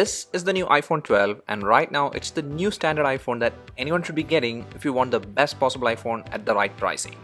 This is the new iPhone 12 and right now it's the new standard iPhone that anyone should be getting if you want the best possible iPhone at the right pricing.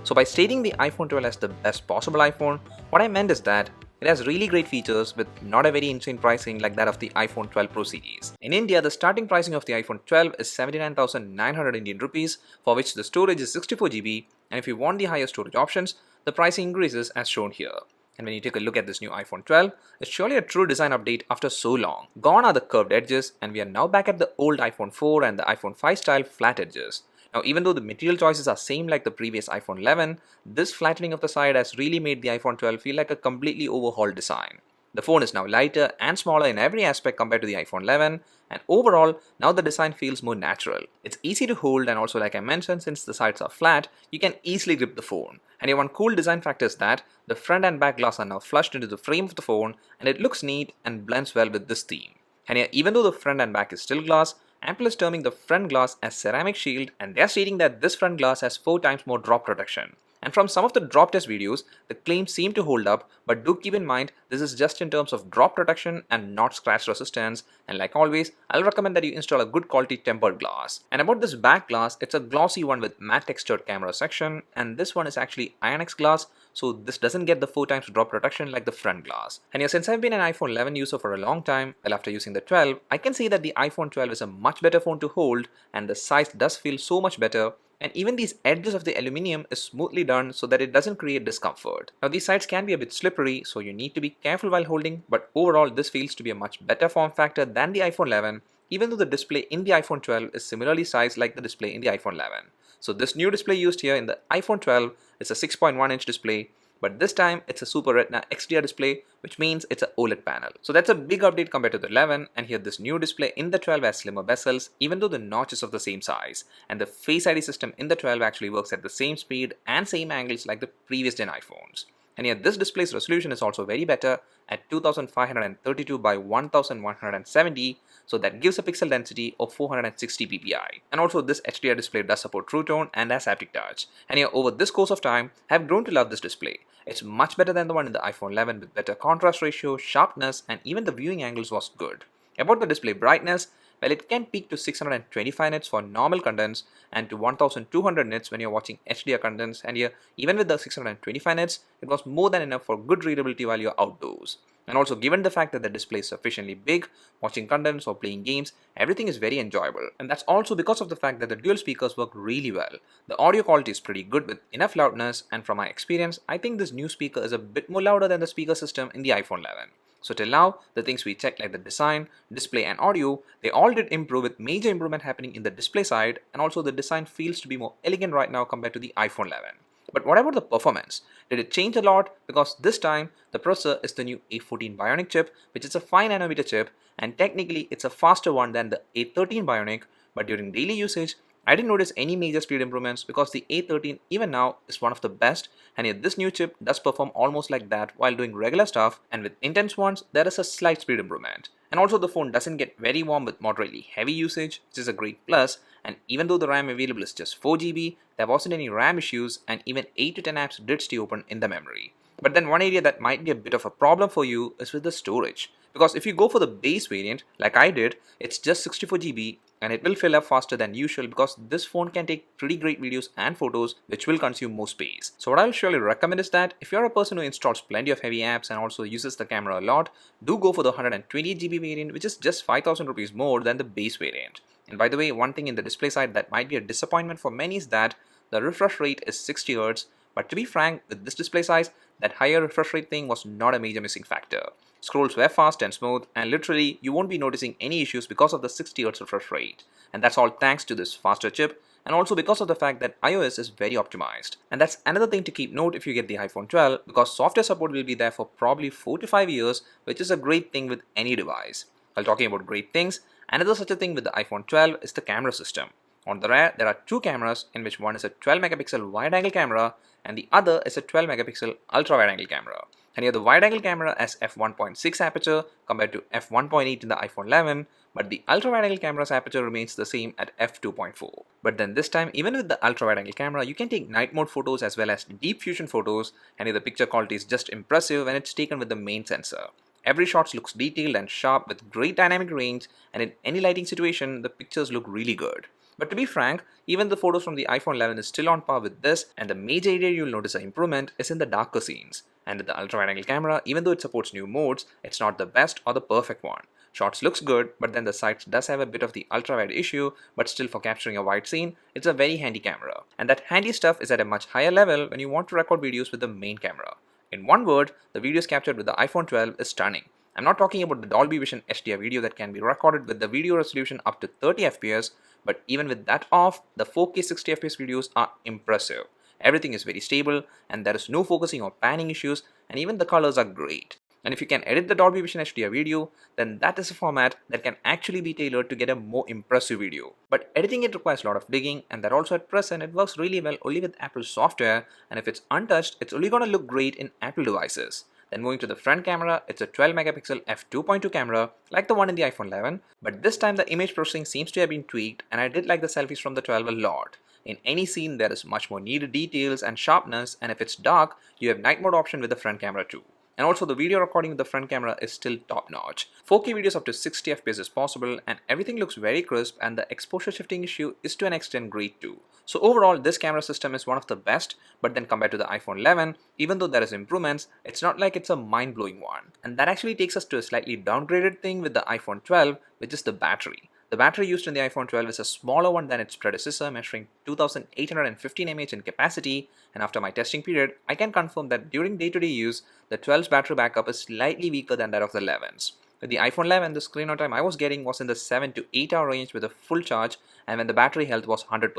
So by stating the iPhone 12 as the best possible iPhone, what I meant is that it has really great features with not a very insane pricing like that of the iPhone 12 Pro series. In India, the starting pricing of the iPhone 12 is 79,900 Indian rupees, for which the storage is 64 GB, and if you want the higher storage options, the pricing increases as shown here. And when you take a look at this new iPhone 12, it's surely a true design update after so long. Gone are the curved edges, and we are now back at the old iPhone 4 and the iPhone 5 style flat edges. Now, even though the material choices are same like the previous iPhone 11, this flattening of the side has really made the iPhone 12 feel like a completely overhauled design. The phone is now lighter and smaller in every aspect compared to the iPhone 11, and overall, now the design feels more natural. It's easy to hold, and also like I mentioned, since the sides are flat, you can easily grip the phone. And one cool design factor is that the front and back glass are now flushed into the frame of the phone, and it looks neat and blends well with this theme. And even though the front and back is still glass, Apple is terming the front glass as ceramic shield, and they are stating that this front glass has 4 times more drop protection. And from some of the drop test videos, the claims seem to hold up, but do keep in mind this is just in terms of drop protection and not scratch resistance. And like always, I'll recommend that you install a good quality tempered glass. And about this back glass, it's a glossy one with matte textured camera section, and this one is actually INX glass, so this doesn't get the 4 times drop protection like the front glass. And since I've been an iPhone 11 user for a long time, well, after using the 12, I can see that the iPhone 12 is a much better phone to hold, and the size does feel so much better. And even these edges of the aluminium is smoothly done so that it doesn't create discomfort. Now these sides can be a bit slippery, so you need to be careful while holding, but overall this feels to be a much better form factor than the iPhone 11, even though the display in the iPhone 12 is similarly sized like the display in the iPhone 11. So this new display used here in the iPhone 12 is a 6.1-inch display, but this time it's a Super Retina XDR display, which means it's an OLED panel. So that's a big update compared to the 11, and here this new display in the 12 has slimmer bezels, even though the notch is of the same size. And the Face ID system in the 12 actually works at the same speed and same angles like the previous gen iPhones. And here this display's resolution is also very better at 2532 by 1170, so that gives a pixel density of 460 ppi. And also this HDR display does support True Tone and has haptic touch. And here over this course of time, I have grown to love this display. It's much better than the one in the iPhone 11 with better contrast ratio, sharpness, and even the viewing angles was good. About the display brightness, well, it can peak to 625 nits for normal contents and to 1200 nits when you're watching HDR contents, and here even with the 625 nits, it was more than enough for good readability while you're outdoors. And also given the fact that the display is sufficiently big, watching contents or playing games, everything is very enjoyable. And that's also because of the fact that the dual speakers work really well. The audio quality is pretty good with enough loudness, and from my experience, I think this new speaker is a bit more louder than the speaker system in the iPhone 11. So till now, the things we checked like the design, display and audio, they all did improve with major improvement happening in the display side, and also the design feels to be more elegant right now compared to the iPhone 11. But what about the performance? Did it change a lot? Because this time, the processor is the new A14 Bionic chip, which is a 5nm chip, and technically it's a faster one than the A13 Bionic, but during daily usage, I didn't notice any major speed improvements because the A13 even now is one of the best, and yet this new chip does perform almost like that while doing regular stuff, and with intense ones there is a slight speed improvement. And also the phone doesn't get very warm with moderately heavy usage, which is a great plus, and even though the RAM available is just 4 GB, there wasn't any RAM issues, and even 8 to 10 apps did stay open in the memory. But then one area that might be a bit of a problem for you is with the storage. Because if you go for the base variant, like I did, it's just 64 GB, and it will fill up faster than usual because this phone can take pretty great videos and photos which will consume more space. So what I'll surely recommend is that if you're a person who installs plenty of heavy apps and also uses the camera a lot, do go for the 128 GB variant, which is just 5,000 rupees more than the base variant. And by the way, one thing in the display side that might be a disappointment for many is that the refresh rate is 60 Hz, but to be frank, with this display size, that higher refresh rate thing was not a major missing factor. Scrolls were fast and smooth, and literally you won't be noticing any issues because of the 60 Hz refresh rate. And that's all thanks to this faster chip, and also because of the fact that iOS is very optimized. And that's another thing to keep note if you get the iPhone 12, because software support will be there for probably 4 to 5 years, which is a great thing with any device. While talking about great things, another such a thing with the iPhone 12 is the camera system. On the rear, there are 2 cameras, in which one is a 12 megapixel wide-angle camera and the other is a 12 megapixel ultra-wide-angle camera. And here the wide-angle camera has f1.6 aperture compared to f1.8 in the iPhone 11, but the ultra-wide-angle camera's aperture remains the same at f2.4. But then this time, even with the ultra-wide-angle camera, you can take night mode photos as well as deep fusion photos, and here the picture quality is just impressive and it's taken with the main sensor. Every shot looks detailed and sharp with great dynamic range, and in any lighting situation, the pictures look really good. But to be frank, even the photos from the iPhone 11 is still on par with this, and the major area you'll notice an improvement is in the darker scenes. And with the ultra-wide-angle camera, even though it supports new modes, it's not the best or the perfect one. Shots looks good, but then the sights does have a bit of the ultra-wide issue, but still for capturing a wide scene, it's a very handy camera. And that handy stuff is at a much higher level when you want to record videos with the main camera. In one word, the videos captured with the iPhone 12 is stunning. I'm not talking about the Dolby Vision HDR video that can be recorded with the video resolution up to 30 fps, but even with that off, the 4K 60 fps videos are impressive. Everything is very stable, and there is no focusing or panning issues, and even the colors are great. And if you can edit the Dolby Vision HDR video, then that is a format that can actually be tailored to get a more impressive video. But editing it requires a lot of digging, and that also at present it works really well only with Apple software, and if it's untouched, it's only gonna look great in Apple devices. Then moving to the front camera, it's a 12 megapixel f2.2 camera like the one in the iPhone 11, but this time the image processing seems to have been tweaked, and I did like the selfies from the 12 a lot. In any scene there is much more needed details and sharpness, and if it's dark, you have night mode option with the front camera too. And also the video recording with the front camera is still top notch. 4K videos up to 60 fps is possible, and everything looks very crisp, and the exposure shifting issue is to an extent great too. So overall this camera system is one of the best, but then compared to the iPhone 11, even though there is improvements, it's not like it's a mind-blowing one. And that actually takes us to a slightly downgraded thing with the iPhone 12, which is the battery. The battery used in the iPhone 12 is a smaller one than its predecessor, measuring 2815 mAh in capacity, and after my testing period, I can confirm that during day-to-day use, the 12's battery backup is slightly weaker than that of the 11's. With the iPhone 11, the screen on time I was getting was in the 7 to 8 hour range with a full charge, and when the battery health was 100%.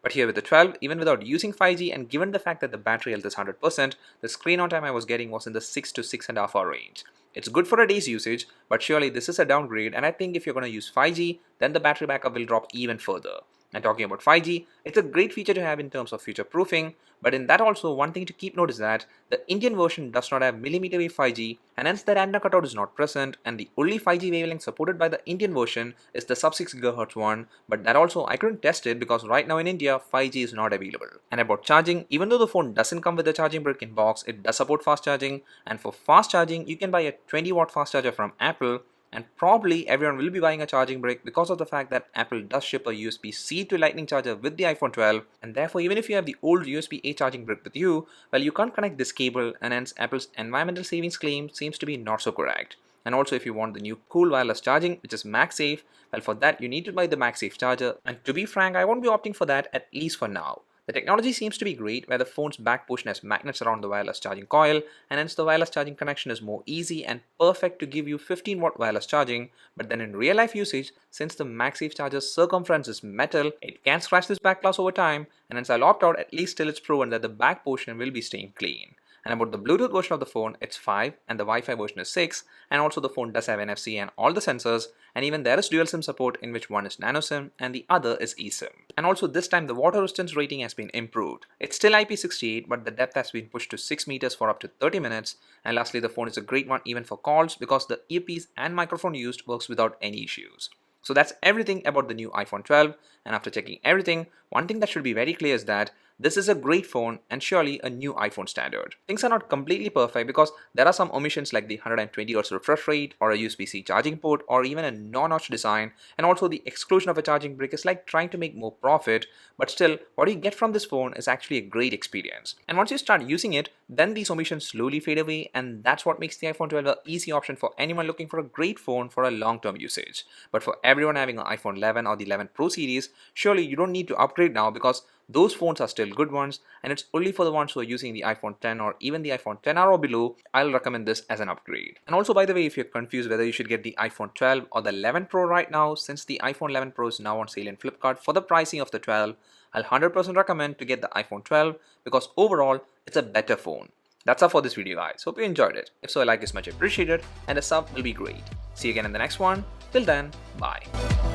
But here with the 12, even without using 5G and given the fact that the battery health is 100%, the screen on time I was getting was in the 6 to 6.5 hour range. It's good for a day's usage, but surely this is a downgrade, and I think if you're going to use 5G, then the battery backup will drop even further. And talking about 5G, it's a great feature to have in terms of future proofing, but in that also one thing to keep note is that the Indian version does not have millimeter wave 5G, and hence the antenna cutout is not present, and the only 5G wavelength supported by the Indian version is the sub 6 GHz one, but that also I couldn't test it because right now in India 5G is not available. And about charging, even though the phone doesn't come with a charging brick in box, it does support fast charging, and for fast charging you can buy a 20-watt fast charger from Apple. And probably everyone will be buying a charging brick because of the fact that Apple does ship a USB-C to Lightning charger with the iPhone 12, and therefore even if you have the old USB-A charging brick with you, well, you can't connect this cable, and hence Apple's environmental savings claim seems to be not so correct. And also if you want the new cool wireless charging, which is MagSafe, well, for that you need to buy the MagSafe charger, and to be frank, I won't be opting for that at least for now. The technology seems to be great, where the phone's back portion has magnets around the wireless charging coil, and hence the wireless charging connection is more easy and perfect to give you 15-watt wireless charging. But then in real life usage, since the MagSafe charger's circumference is metal, it can scratch this back glass over time, and hence I'll opt out at least till it's proven that the back portion will be staying clean. And about the Bluetooth version of the phone, it's 5 and the Wi-Fi version is 6, and also the phone does have NFC and all the sensors, and even there is dual SIM support in which one is nano SIM and the other is eSIM. And also this time the water resistance rating has been improved. It's still IP68, but the depth has been pushed to 6 meters for up to 30 minutes, and lastly the phone is a great one even for calls because the earpiece and microphone used works without any issues. So that's everything about the new iPhone 12, and after checking everything, one thing that should be very clear is that this is a great phone and surely a new iPhone standard. Things are not completely perfect because there are some omissions like the 120Hz refresh rate or a USB-C charging port or even a no-notch design, and also the exclusion of a charging brick is like trying to make more profit, but still what you get from this phone is actually a great experience. And once you start using it, then these omissions slowly fade away, and that's what makes the iPhone 12 an easy option for anyone looking for a great phone for a long-term usage. But for everyone having an iPhone 11 or the 11 Pro series, surely you don't need to upgrade now because those phones are still good ones, and it's only for the ones who are using the iPhone 10 or even the iPhone 10R or below, I'll recommend this as an upgrade. And also by the way, if you're confused whether you should get the iPhone 12 or the 11 Pro right now, since the iPhone 11 Pro is now on sale in Flipkart for the pricing of the 12, I'll 100% recommend to get the iPhone 12 because overall it's a better phone. That's all for this video guys, hope you enjoyed it. If so, a like is much appreciated and a sub will be great. See you again in the next one. Till then, bye.